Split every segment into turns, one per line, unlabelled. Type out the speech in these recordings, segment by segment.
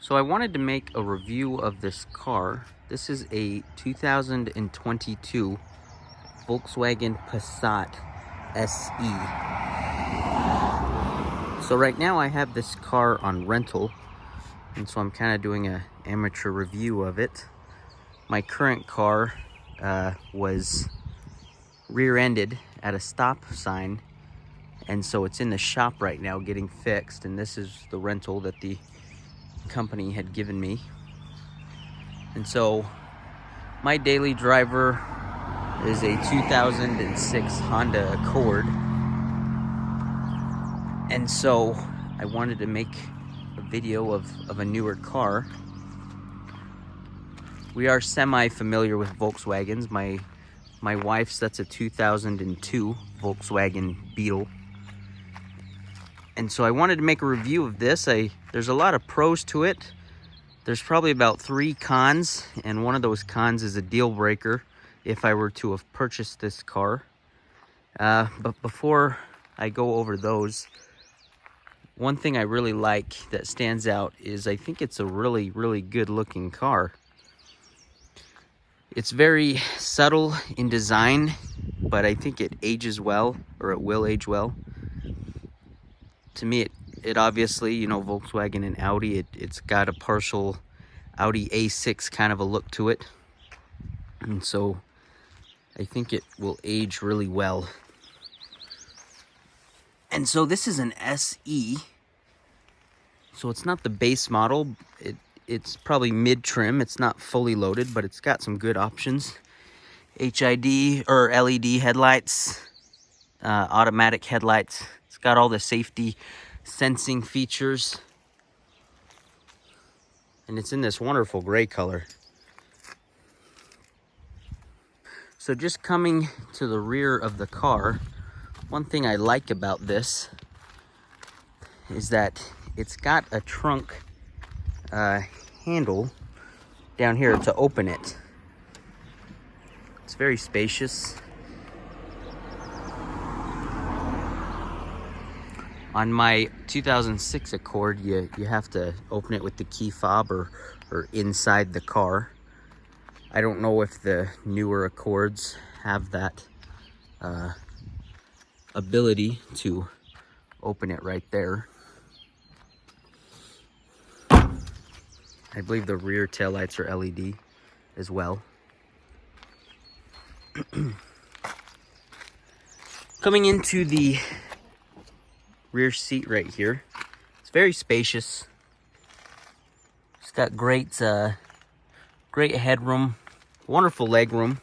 So I wanted to make a review of this car. This is a 2022 Volkswagen Passat SE. So right now I have this car on rental, and so I'm kind of doing an amateur review of it. My current car was rear-ended at a stop sign, and so it's in the shop right now getting fixed, and this is the rental that the company had given me. And so my daily driver is a 2006 Honda Accord, and so I wanted to make a video of a newer car. We are semi-familiar with Volkswagens. My wife's, that's a 2002 Volkswagen Beetle. And so I wanted to make a review of this. There's a lot of pros to it. There's probably about 3 cons, and one of those cons is a deal breaker if I were to have purchased this car. But before I go over those, one thing I really like that stands out is I think it's a really, really good looking car. It's very subtle in design, but I think it ages well, or it will age well. To me, it obviously, you know, Volkswagen and Audi, it's got a partial Audi A6 kind of a look to it. And so I think it will age really well. And so this is an SE. So it's not the base model. It's probably mid-trim. It's not fully loaded, but it's got some good options. HID or LED headlights, automatic headlights. It's got all the safety sensing features. And it's in this wonderful gray color. So just coming to the rear of the car, one thing I like about this is that it's got a trunk handle down here to open it. It's very spacious. On my 2006 Accord, you have to open it with the key fob or inside the car. I don't know if the newer Accords have that ability to open it right there. I believe the rear taillights are LED as well. Coming into the rear seat right here, it's very spacious. It's got great headroom, wonderful leg room.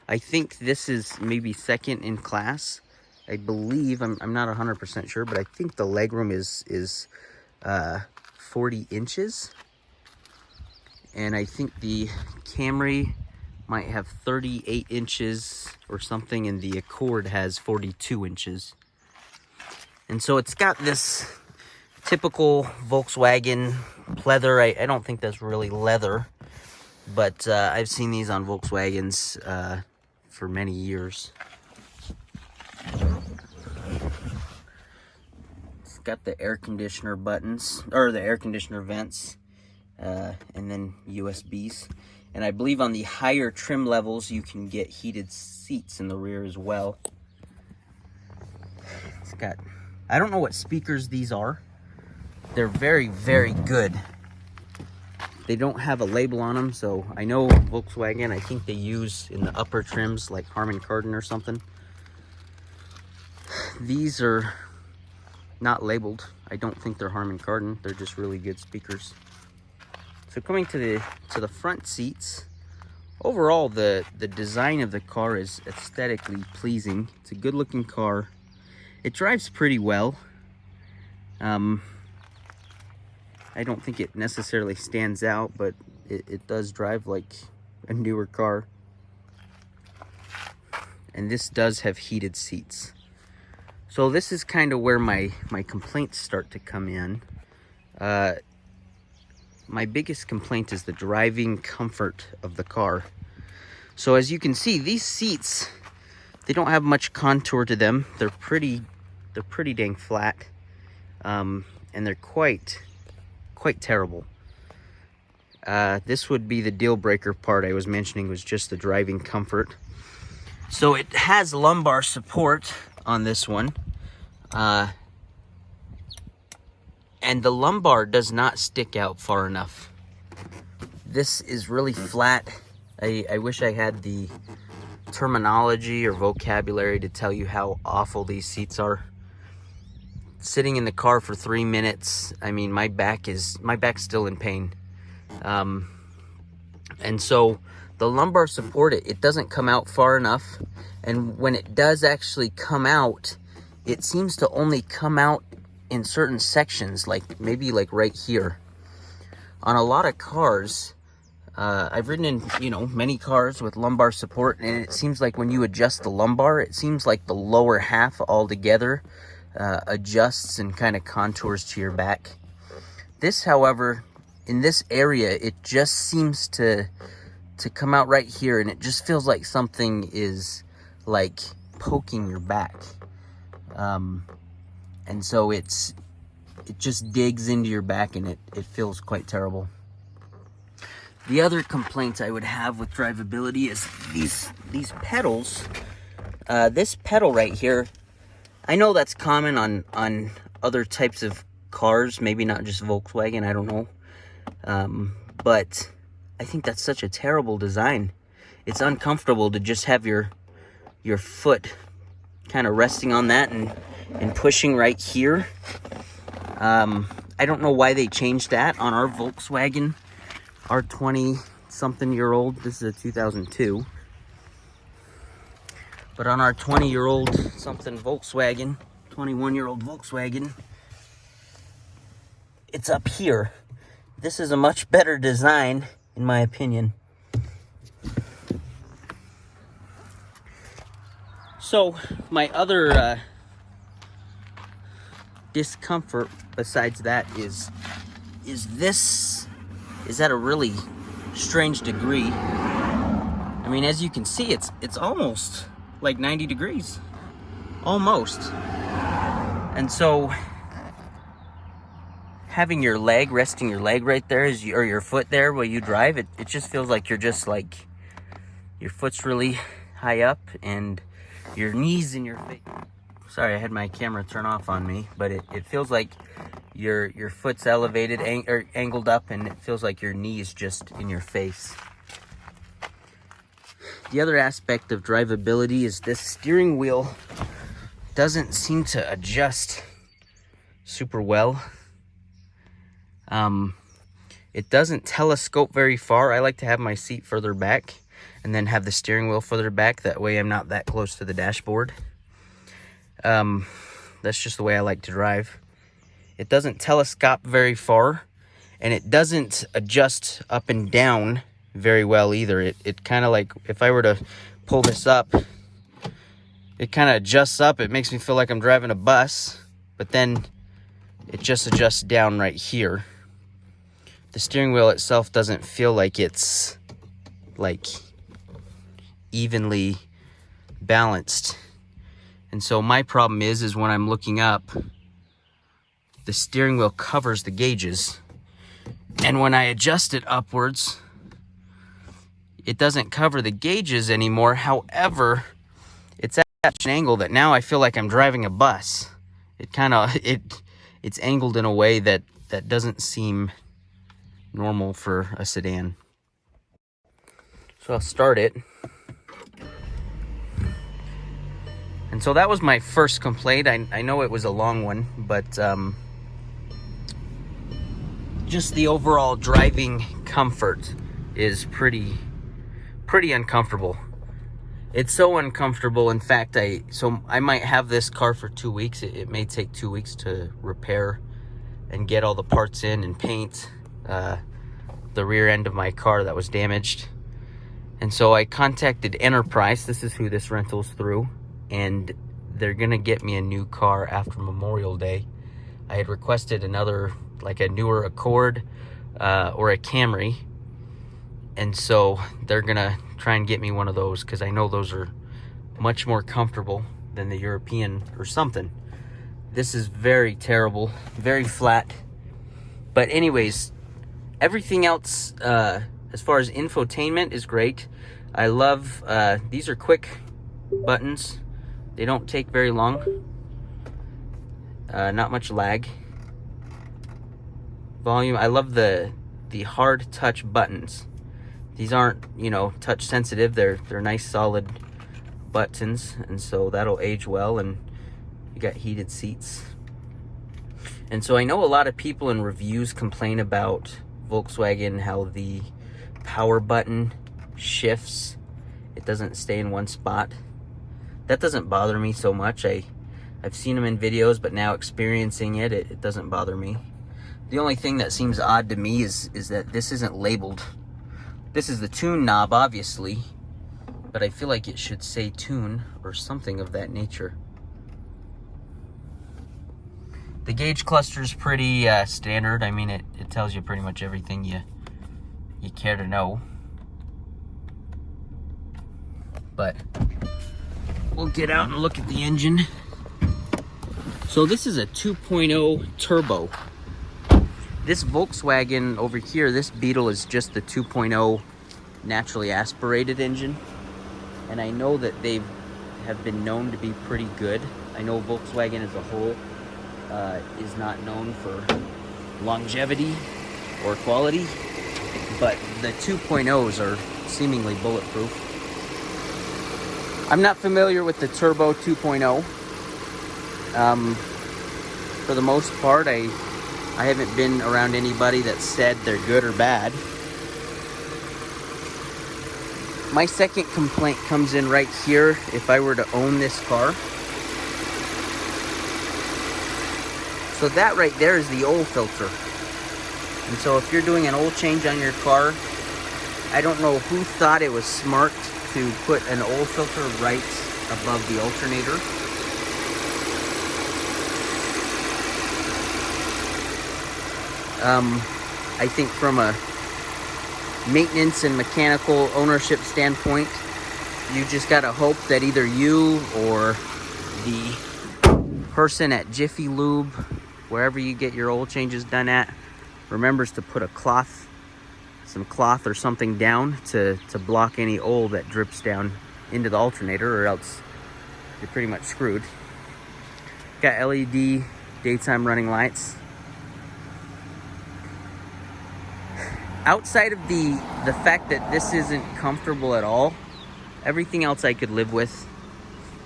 I think this is maybe second in class. I believe, I'm not 100% sure, but I think the leg room is 40 inches. And I think the Camry might have 38 inches or something, and the Accord has 42 inches. And so it's got this typical Volkswagen pleather. I don't think that's really leather, but I've seen these on Volkswagens for many years. It's got the air conditioner buttons, or the air conditioner vents, and then USBs. And I believe on the higher trim levels, you can get heated seats in the rear as well. It's got, I don't know what speakers these are. They're very, very good. They don't have a label on them, so I know Volkswagen, I think they use in the upper trims like Harman Kardon or something. These are not labeled. I don't think they're Harman Kardon. They're just really good speakers. So coming to the front seats, overall the design of the car is aesthetically pleasing. It's a good looking car. It drives pretty well. I don't think it necessarily stands out, but it does drive like a newer car. And this does have heated seats. So this is kind of where my complaints start to come in. My biggest complaint is the driving comfort of the car. So as you can see, these seats, they don't have much contour to them. They're pretty dang flat, and they're quite terrible. This would be the deal breaker part I was mentioning, was just the driving comfort. So it has lumbar support on this one. And the lumbar does not stick out far enough. This is really flat. I wish I had the terminology or vocabulary to tell you how awful these seats are. Sitting in the car for 3 minutes, I mean, my back's still in pain. And so the lumbar support, it doesn't come out far enough. And when it does actually come out, it seems to only come out in certain sections, like maybe like right here. On a lot of cars, I've ridden in, many cars with lumbar support, and it seems like when you adjust the lumbar, it seems like the lower half altogether adjusts and kind of contours to your back. This, however, in this area, it just seems to come out right here, and it just feels like something is like poking your back. And so it just digs into your back, and it feels quite terrible. The other complaints I would have with drivability is these pedals. This pedal right here, I know that's common on other types of cars, maybe not just Volkswagen, I don't know. But I think that's such a terrible design. It's uncomfortable to just have your foot kind of resting on that and pushing right here. I don't know why they changed that on our Volkswagen, our 20-something-year-old. This is a 2002. But on our 20-year-old something Volkswagen, 21-year-old Volkswagen, it's up here. This is a much better design, in my opinion. So, my other discomfort besides that is at a really strange degree. I mean, as you can see, it's almost like 90 degrees. Almost. And so having resting your leg right there or your foot there while you drive, it just feels like you're just like, your foot's really high up and your knees in your face. Sorry, I had my camera turn off on me, but it feels like your foot's elevated or angled up, and it feels like your knee is just in your face. The other aspect of drivability is this steering wheel doesn't seem to adjust super well. It doesn't telescope very far. I like to have my seat further back and then have the steering wheel further back. That way I'm not that close to the dashboard. That's just the way I like to drive. It doesn't telescope very far, and it doesn't adjust up and down very well either. It kind of like, if I were to pull this up, it kind of adjusts up. It makes me feel like I'm driving a bus, but then it just adjusts down right here. The steering wheel itself doesn't feel like it's like evenly balanced. And so my problem is when I'm looking up, the steering wheel covers the gauges. And when I adjust it upwards, it doesn't cover the gauges anymore. However, it's at such an angle that now I feel like I'm driving a bus. It's angled in a way that doesn't seem normal for a sedan. So I'll start it. And so that was my first complaint. I know it was a long one, but just the overall driving comfort is pretty uncomfortable. It's so uncomfortable. In fact, I might have this car for 2 weeks. It may take 2 weeks to repair and get all the parts in and paint the rear end of my car that was damaged. And so I contacted Enterprise. This is who this rental's through. And they're gonna get me a new car after Memorial Day. I had requested another, like a newer Accord or a Camry. And so they're gonna try and get me one of those, because I know those are much more comfortable than the European or something. This is very terrible, very flat. But anyways, Everything else, as far as infotainment, is great. I love, these are quick buttons. They don't take very long. Not much lag. Volume, I love the hard touch buttons. These aren't, you know, touch sensitive. They're nice solid buttons, and so that'll age well. And you got heated seats. And so I know a lot of people in reviews complain about Volkswagen, how the power button shifts. It doesn't stay in one spot. That doesn't bother me so much. I've seen them in videos, but now experiencing it, it doesn't bother me. The only thing that seems odd to me is that this isn't labeled. This is the tune knob, obviously, but I feel like it should say tune or something of that nature. The gauge cluster is pretty standard. I mean, it tells you pretty much everything you care to know. But we'll get out and look at the engine. So this is a 2.0 turbo. This Volkswagen over here, this Beetle, is just the 2.0 naturally aspirated engine. And I know that they have been known to be pretty good. I know Volkswagen as a whole is not known for longevity or quality, but the 2.0s are seemingly bulletproof. I'm not familiar with the Turbo 2.0. For the most part, I haven't been around anybody that said they're good or bad. My second complaint comes in right here. If I were to own this car, so that right there is the oil filter. And so if you're doing an oil change on your car, I don't know who thought it was smart to put an oil filter right above the alternator. I think from a maintenance and mechanical ownership standpoint, you just gotta hope that either you or the person at Jiffy Lube, wherever you get your oil changes done at, remembers to put a cloth, some cloth or something down to block any oil that drips down into the alternator, or else you're pretty much screwed. Got LED daytime running lights. Outside of the fact that this isn't comfortable at all, everything else I could live with.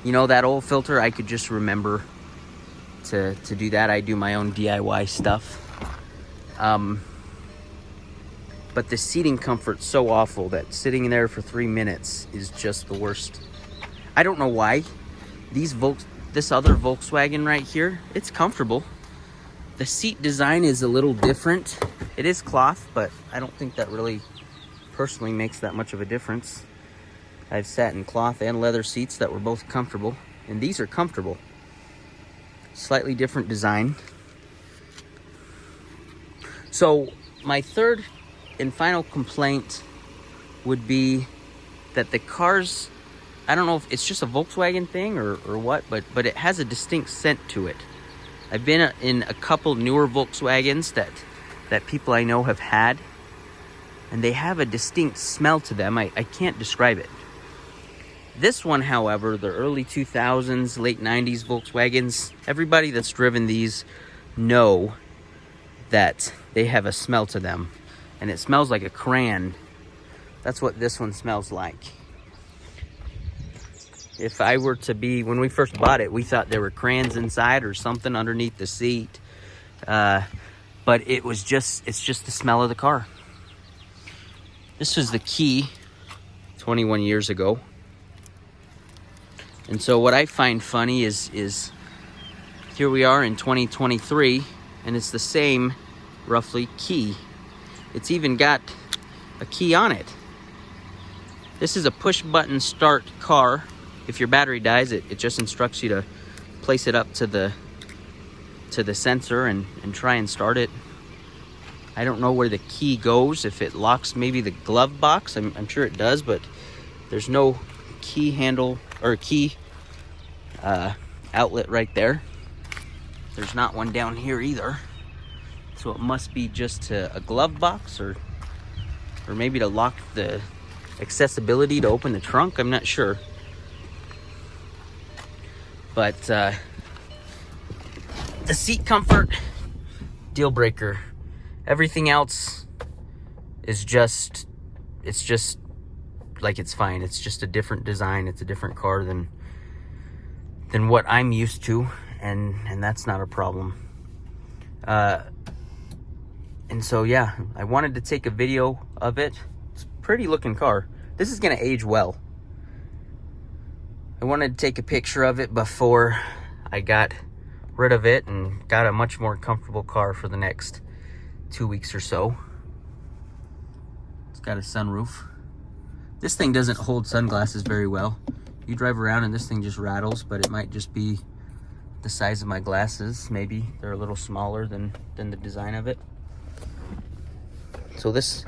You know, that oil filter, I could just remember to do that. I do my own DIY stuff. But the seating comfort's so awful that sitting there for 3 minutes is just the worst. I don't know why. This other Volkswagen right here, it's comfortable. The seat design is a little different. It is cloth, but I don't think that really personally makes that much of a difference. I've sat in cloth and leather seats that were both comfortable, and these are comfortable. Slightly different design. So my third and final complaint would be that the cars, I don't know if it's just a Volkswagen thing or what, but it has a distinct scent to it. I've been in a couple newer Volkswagens that people I know have had, and they have a distinct smell to them. I can't describe it. This one, however, the early 2000s, late 90s Volkswagens, everybody that's driven these know that they have a smell to them, and it smells like a crayon. That's what this one smells like. If I were to be, when we first bought it, we thought there were crayons inside or something underneath the seat. But it's just the smell of the car. This was the key 21 years ago. And so what I find funny is here we are in 2023, and it's the same, roughly, key. It's even got a key on it. This is a push-button start car. If your battery dies, it just instructs you to place it up to the sensor and try and start it. I don't know where the key goes, if it locks maybe the glove box. I'm sure it does, but there's no key handle or key outlet right there. There's not one down here either. so it must be just a glove box, or maybe to lock the accessibility to open the trunk. I'm not sure. But the seat comfort, deal breaker. Everything else is just, it's just like, it's fine. It's just a different design. It's a different car than what I'm used to, and that's not a problem. And so yeah, I wanted to take a video of it. It's a pretty looking car. This is gonna age well. I wanted to take a picture of it before I got rid of it and got a much more comfortable car for the next 2 weeks or so. It's got a sunroof. This thing doesn't hold sunglasses very well. You drive around and this thing just rattles, but it might just be the size of my glasses. Maybe they're a little smaller than the design of it. So this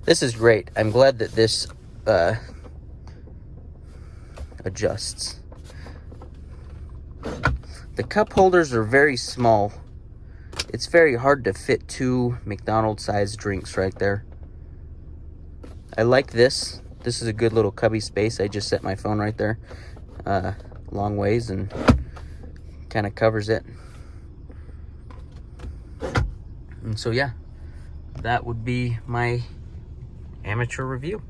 is great. I'm glad that this adjusts. The cup holders are very small. It's very hard to fit 2 McDonald's-sized drinks right there. I like this. This is a good little cubby space. I just set my phone right there, long ways, and kind of covers it. And so yeah, that would be my amateur review.